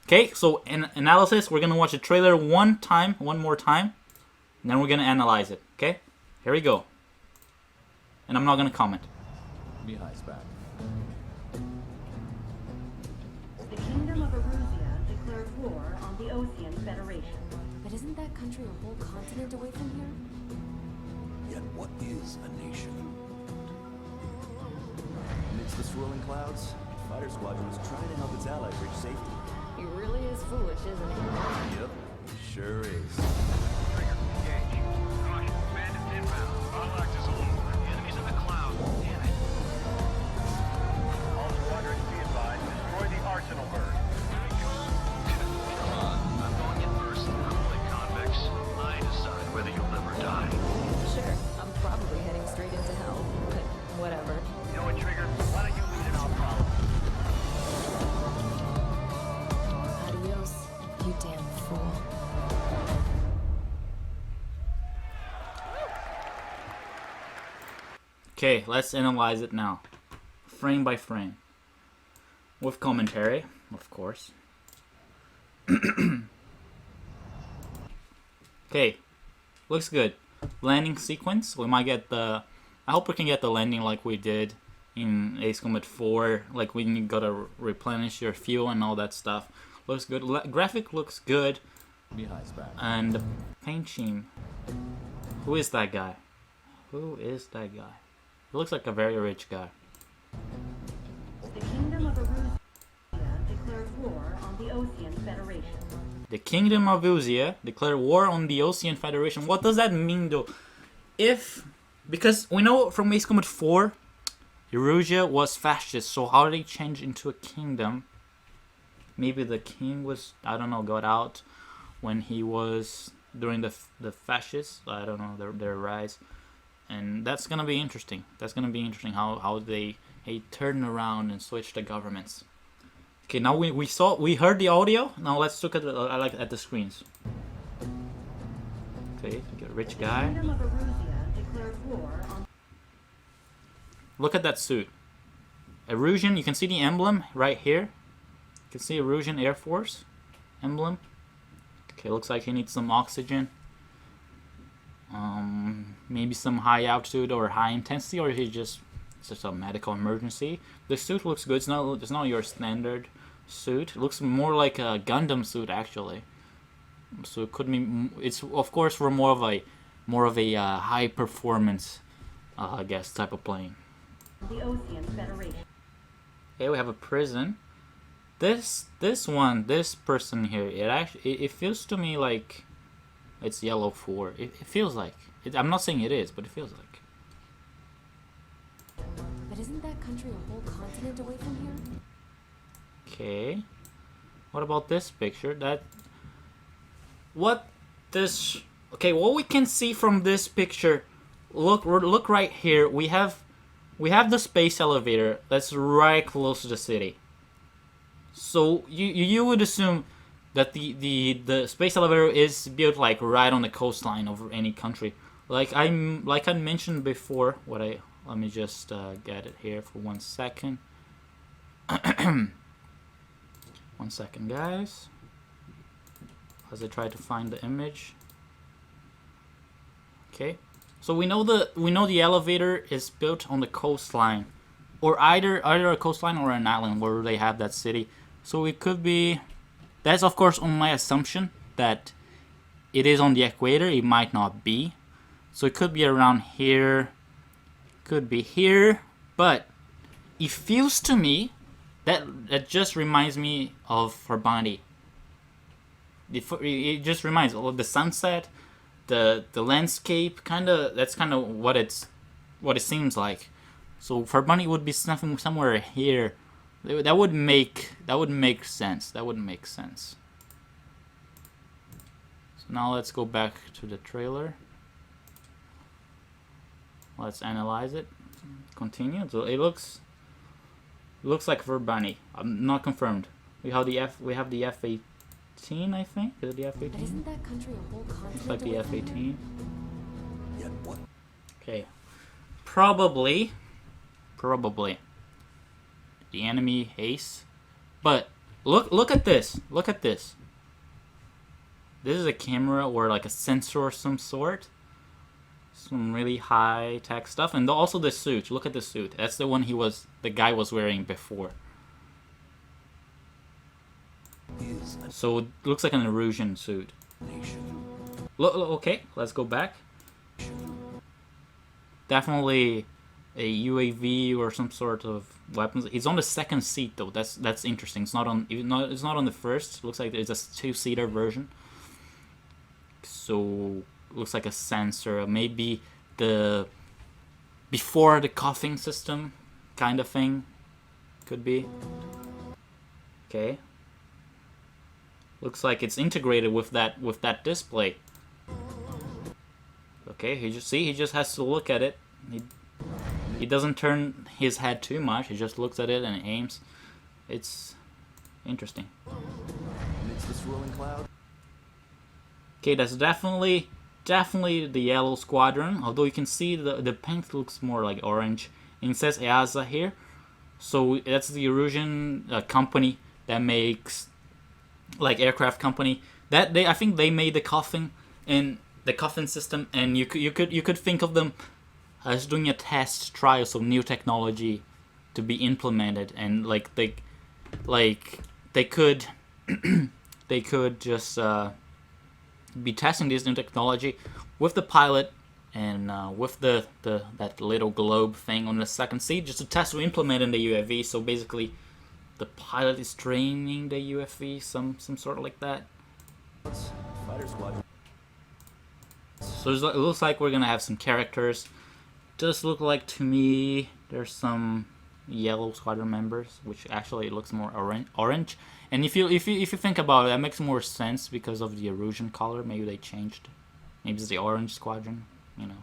Okay, so in analysis, we're gonna watch the trailer one more time, and then we're gonna analyze it. Okay, here we go. And I'm not gonna comment. Mihai's back. The Kingdom of Erusia declared war on the Ocean Federation. But isn't that country a whole continent away from here? Yet what is a nation? Amidst the swirling clouds, Fighter Squadron is trying to help its allies reach safety. He really is foolish, isn't he? Yep, sure is. Trigger, engage. Caution, bandits inbound. Unlocked is over. Enemies in the cloud. Damn it. All squadrons be advised. Destroy the arsenal bird. Come on, I'm going in first. I'm only convex. I decide whether you'll live or die. Sure, I'm probably heading straight into hell, but whatever. You know what, Trigger? Why don't you lead and I'll follow? Adios, you damn fool. Okay, let's analyze it now, frame by frame, with commentary, of course. Okay, looks good. Landing sequence. We might get the. I hope we can get the landing like we did in Ace Combat 4, like when you gotta replenish your fuel and all that stuff. Looks good. Graphic looks good, Mihai's back. and the paint scheme. Who is that guy? Who is that guy? He looks like a very rich guy. The Kingdom of Erusia declared war on the Ocean Federation. The Kingdom of Erusia declared war on the Ocean Federation. What does that mean, though? Because we know from Ace Combat 4, Erusia was fascist, so how did they change into a kingdom? Maybe the king was, I don't know, got out when he was during the fascists. I don't know, their rise. And that's gonna be interesting. That's gonna be interesting how they turn around and switch the governments. Okay, now we heard the audio. Now let's look at the screens. Okay, we got a rich guy. Kingdom of Erusia declared war on Look at that suit. Erusian, you can see the emblem right here. You can see Erusian Air Force emblem. Okay, looks like he needs some oxygen. Maybe some high altitude or high intensity, or it's just a medical emergency. The suit looks good. It's not your standard suit. It looks more like a Gundam suit actually. So it could be. It's of course for more of a high performance, I guess, type of plane. the Ocean Federation. Okay, we have a prison. This person here, it feels to me like it's Yellow 4. It feels like. I'm not saying it is, but it feels like. But isn't that country a whole continent away from here? Okay. What about this picture? What we can see from this picture, look right here. We have the space elevator that's right close to the city. So you would assume that the space elevator is built like right on the coastline of any country. Like I mentioned before, let me just get it here for 1 second. 1 second, guys. As I try to find the image. Okay, so we know the elevator is built on the coastline, or either a coastline or an island where they have that city. So it could be. That's of course on my assumption that it is on the equator. It might not be. So it could be around here. Could be here, but it feels to me that just reminds me of Farbani. It just reminds of the sunset, the landscape. That's kind of what it seems like. So Farbani would be something somewhere here. That would make sense. That would make sense. So now let's go back to the trailer. Let's analyze it. Continue. So it looks like Verbani. I'm not confirmed. We have the F-18, I think. Is it the But F-18? isn't that country a whole continent Looks like the away from here? F-18. Yet what? Okay. Probably the enemy Ace. But Look at this. Look at this. This is a camera or like a sensor of some sort. Some really high tech stuff, and also the suit. Look at the suit. That's the one the guy was wearing before. So it looks like an Erusian suit. Look, okay, let's go back. Definitely a UAV or some sort of weapons. He's on the second seat though. That's interesting. It's not on. It's not on the first. Looks like it's a two-seater version. So looks like a sensor. Maybe the before the coughing system kind of thing. Could be. Okay. Looks like it's integrated with that display. Okay, he just has to look at it. He doesn't turn his head too much. He just looks at it and aims. It's interesting. Amidst the swirling cloud, Okay, that's definitely the yellow squadron. Although you can see the paint looks more like orange. And it says EASA here. So that's the Erusian company that makes like aircraft company. That I think they made the coffin and the coffin system, and you could think of them as doing a test trials of new technology to be implemented, and like they could they could just be testing this new technology with the pilot and with that little globe thing on the second seat, just to test to implement in the UAV. So basically, the pilot is training the UAV, some sort of like that. fighter squadron. So it looks like we're gonna have some characters. Does look like to me there's some yellow squadron members, which actually looks more orange. And if you think about it, that makes more sense because of the Erusian color. Maybe they changed. Maybe it's the orange squadron. You know.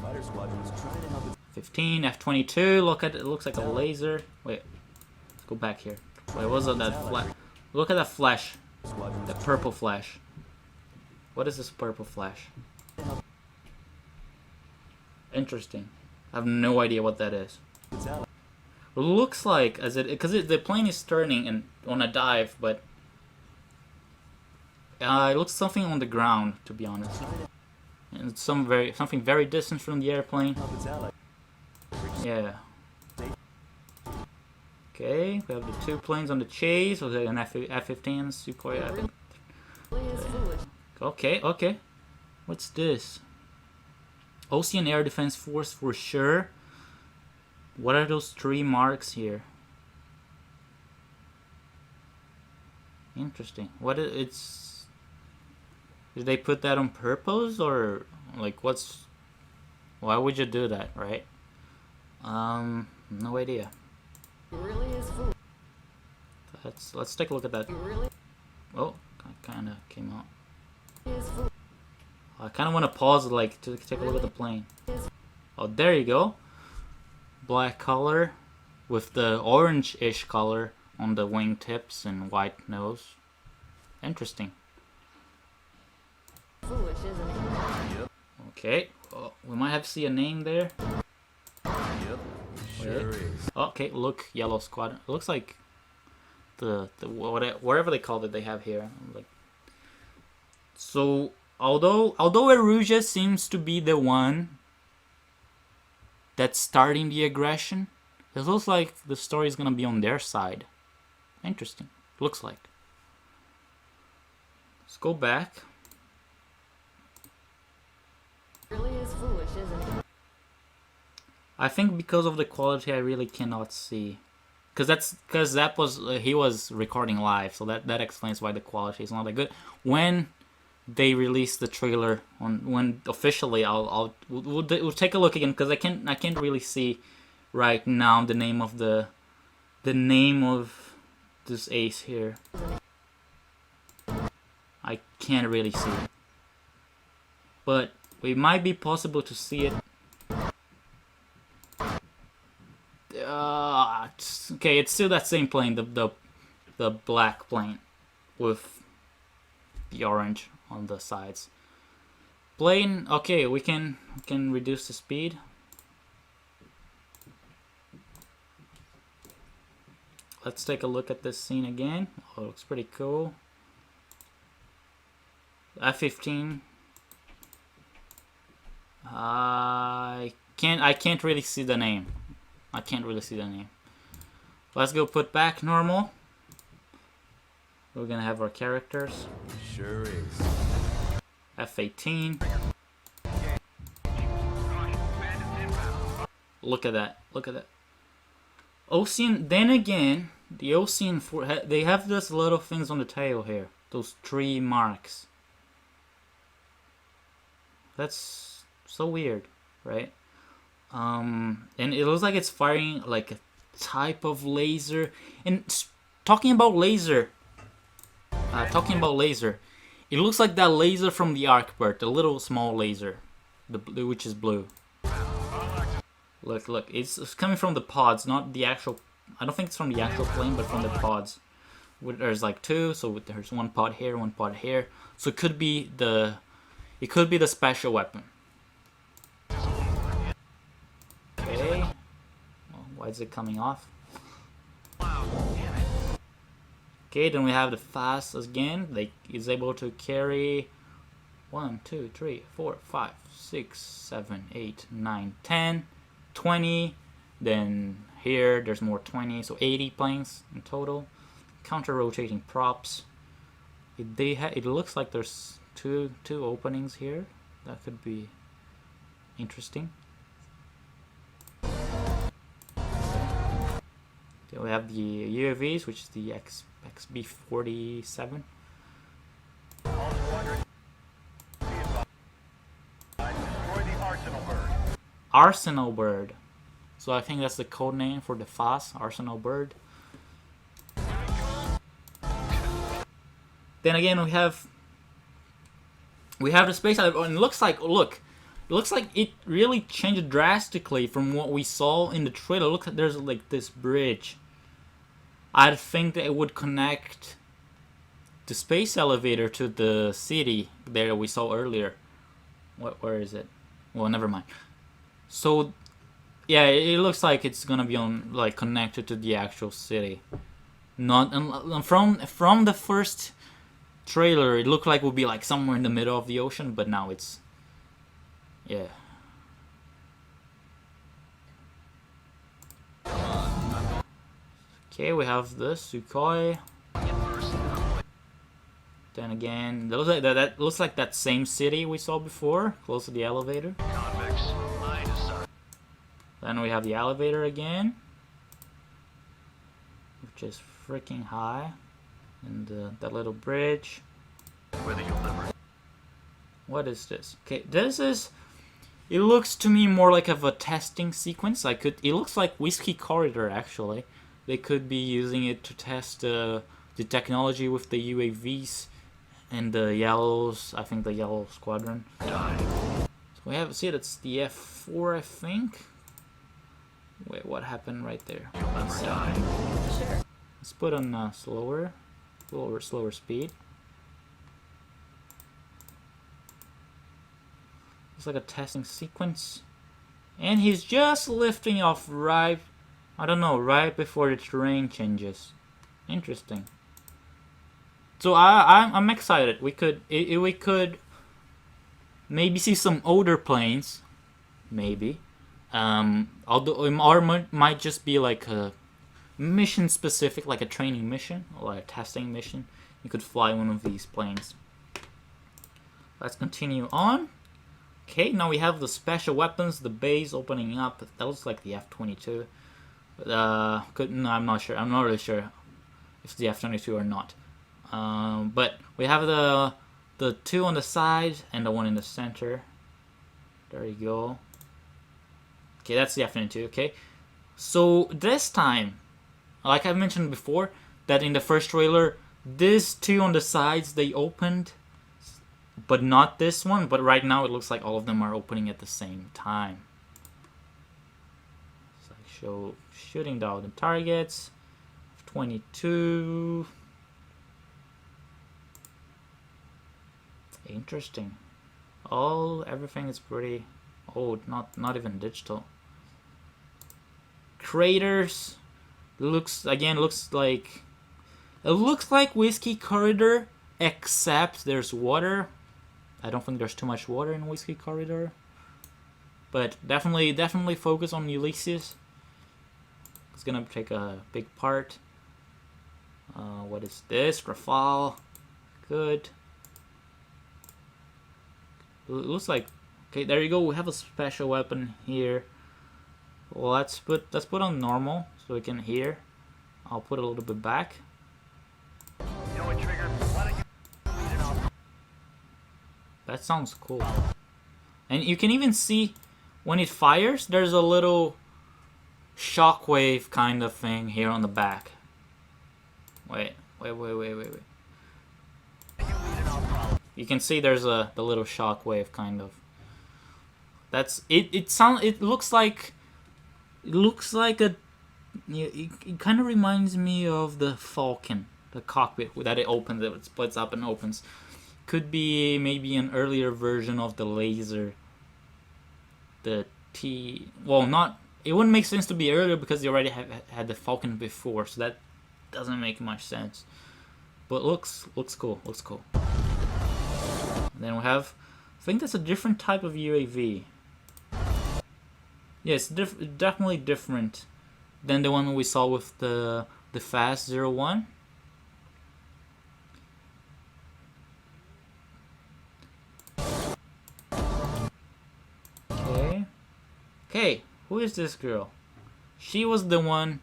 Fighter squadron is trying to help its 15 F-22. Look at it. It looks like a laser. Wait, let's go back here. Wait, what was that flash? Look at that flash. squadron The purple flash. What is this purple flash? Interesting. I have no idea what that is. its ally. It looks like because the plane is turning and on a dive, but it looks something on the ground, to be honest. And it's something very distant from the airplane. Help its ally. Yeah. Okay, we have the two planes on the chase. Okay, an F-15, Sukhoi. Okay. What's this? Ocean Air Defense Force for sure. What are those three marks here? Interesting. It's... Did they put that on purpose, or like what's... Why would you do that, right? No idea. Let's take a look at that. Oh, kind of came out. I kind of want to pause it, like, to take a look at the plane. Oh, there you go. Black color with the orange-ish color on the wingtips and white nose. Interesting. Okay, oh, we might have to see a name there. Yep. Sure is. Okay, look, Yellow Squadron. It looks like whatever they called it, they have here. Like, so although Erusia seems to be the one that's starting the aggression, it looks like the story is gonna be on their side. Interesting. Looks like. Let's go back. I think because of the quality, I really cannot see. Because that was he was recording live, so that explains why the quality is not that good. When they release the trailer when officially, we'll take a look again, because I can't really see right now the name of this ace here. I can't really see it, but it might be possible to see it. Okay, it's still that same plane, the black plane with the orange on the sides. Plane, okay, we can reduce the speed. let's take a look at this scene again. Oh, it looks pretty cool. F-15. I can't really see the name. I can't really see the name. Let's go put back normal. We're gonna have our characters. Sure is. F-18. Look at that. Look at that. Ocean. Then again, the Ocean 4. They have those little things on the tail here. Those 3 marks. That's so weird, right? And it looks like it's firing like a type of laser. And talking about laser, it looks like that laser from the Arcbird, the little small laser, which is blue. Look, it's coming from the pods, not the actual. I don't think it's from the actual plane, but from the pods. There's like 2, so there's 1 pod here, 1 pod here. So it could be the special weapon. Okay. Well, why is it coming off? Okay, then we have the fast again. It's able to carry 1, 2, 3, 4, 5, 6, 7, 8, 9, 10, 20. Then here there's more 20, so 80 planes in total. Counter-rotating props. It looks like there's two openings here. That could be interesting. Okay, we have the UAVs, which is the XB-47. Destroy the Arsenal Bird. Arsenal Bird. So I think that's the code name for the FAS, Arsenal Bird. Then again, we have the space elevator, and it looks like it really changed drastically from what we saw in the trailer. Look, there's like this bridge. I think that it would connect the space elevator to the city there we saw earlier. Where is it? Well, never mind. So, yeah, it looks like it's gonna be connected to the actual city. Not from the first trailer, it looked like it would be like somewhere in the middle of the ocean, but now it's, yeah. Okay, we have the Sukhoi. Then again, that looks like that same city we saw before, close to the elevator. Convicts, line of sight. Then we have the elevator again, which is freaking high, and that little bridge. Whether you'll never. What is this? Okay, this is. It looks to me more like of a testing sequence. It looks like Whiskey Corridor actually. They could be using it to test the technology with the UAVs and the Yellows. I think the Yellow Squadron. Die. So we have that's the F4, I think. Wait, what happened right there? You'll never die. Let's put on slower speed. It's like a testing sequence, and he's just lifting off right before the terrain changes. Interesting. So I'm excited. We could maybe see some older planes, maybe. Although it might just be like a mission specific, like a training mission or a testing mission. You could fly one of these planes. Let's continue on. Okay, now we have the special weapons, the base opening up. That looks like the F-22. No, I'm not sure. I'm not really sure if it's the F-22 or not. But we have the 2 on the side and the 1 in the center. There you go. Okay, that's the F-22. Okay, so this time, like I mentioned before, that in the first trailer, these 2 on the sides they opened, but not this one. But right now it looks like all of them are opening at the same time. So I show shooting down the targets. 22. Interesting. Everything is pretty old, not even digital. Craters. Looks like Whiskey Corridor, except there's water. I don't think there's too much water in Whiskey Corridor, but definitely focus on Ulysses. It's gonna take a big part. What is this? Rafale. Good. Looks like, okay, there you go. We have a special weapon here. Well, let's put on normal so we can hear. I'll put a little bit back. You know what, Trigger? Why don't you... That sounds cool. And you can even see when it fires, there's a little shockwave kind of thing here on the back. Wait. You can see there's the little shockwave kind of. That's it. It looks like a. It kind of reminds me of the Falcon, the cockpit that it opens, it splits up and opens. Could be maybe an earlier version of the laser. The T. Well, not. It wouldn't make sense to be earlier because they already had the Falcon before, so that doesn't make much sense. But looks cool. Looks cool. And then we have. I think that's a different type of UAV. Yes, definitely different than the one we saw with the Fast 01. Okay, who is this girl? She was the one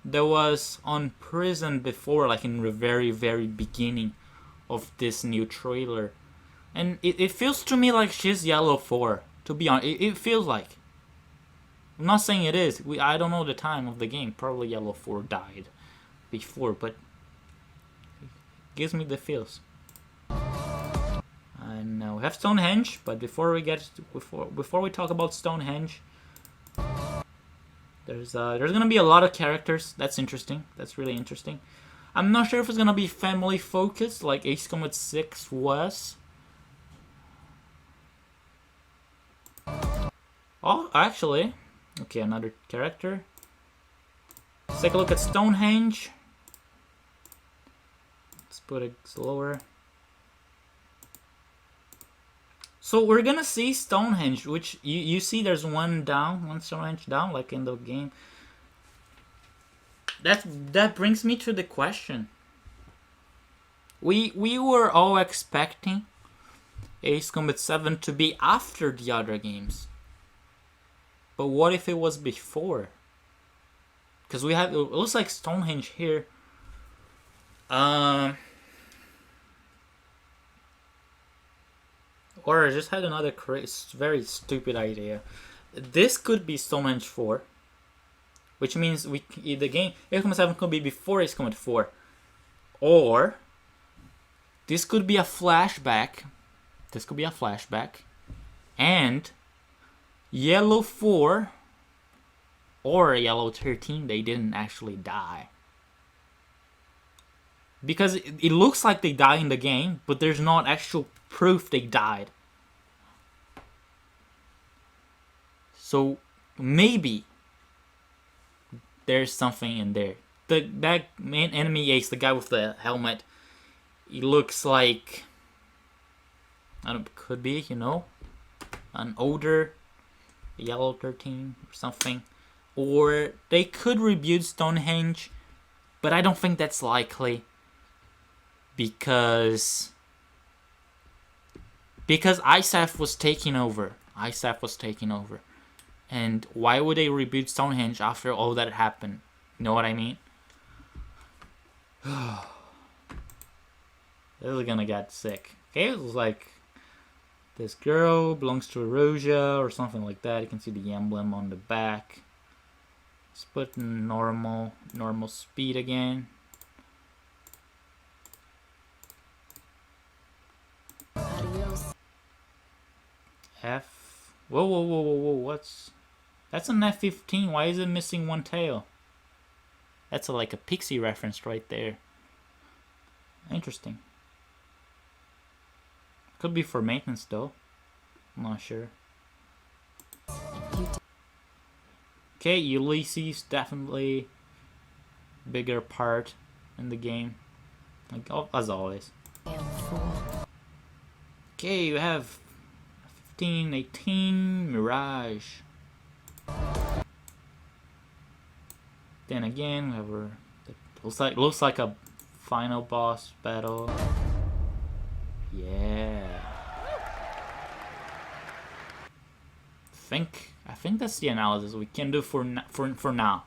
that was on prison before, like in the very beginning of this new trailer. And it feels to me like she's Yellow 4, to be honest. It feels like. I'm not saying it is. I don't know the time of the game. Probably Yellow 4 died before, but it gives me the feels. And we have Stonehenge, but before we talk about Stonehenge, there's gonna be a lot of characters. That's interesting. That's really interesting. I'm not sure if it's gonna be family focused like Ace Combat 6 was. Oh, actually. Okay, another character. Let's take a look at Stonehenge. Let's put it slower. So we're gonna see Stonehenge, which you see there's one Stonehenge down, like in the game. That brings me to the question. We were all expecting Ace Combat 7 to be after the other games. But what if it was before? Because it looks like Stonehenge here. Or I just had another very stupid idea. This could be Stonehenge 4. Which means the game Ace Combat 7 could be before Ace Combat 4. Or this could be a flashback. And Yellow 4 or Yellow 13, they didn't actually die. Because it looks like they die in the game, but there's not actual proof they died. So maybe there's something in there. That main enemy Ace, the guy with the helmet, he looks like, I don't know, could be, an older Yellow 13 or something. Or they could reboot Stonehenge, but I don't think that's likely. Because ISAF was taking over. And why would they reboot Stonehenge after all that happened? You know what I mean? This is gonna get sick. Okay, it was like this girl belongs to Erosia or something like that. You can see the emblem on the back. Let's put normal speed again. Adios. F. Whoa! That's an F-15. Why is it missing one tail? That's like a Pixie reference right there. Interesting. Could be for maintenance though. I'm not sure. Okay, Ulysses definitely bigger part in the game, like as always. Damn fool. Okay, you have 15, 18, Mirage. Then again, we have our looks like a final boss battle. Yeah. I think that's the analysis we can do for now.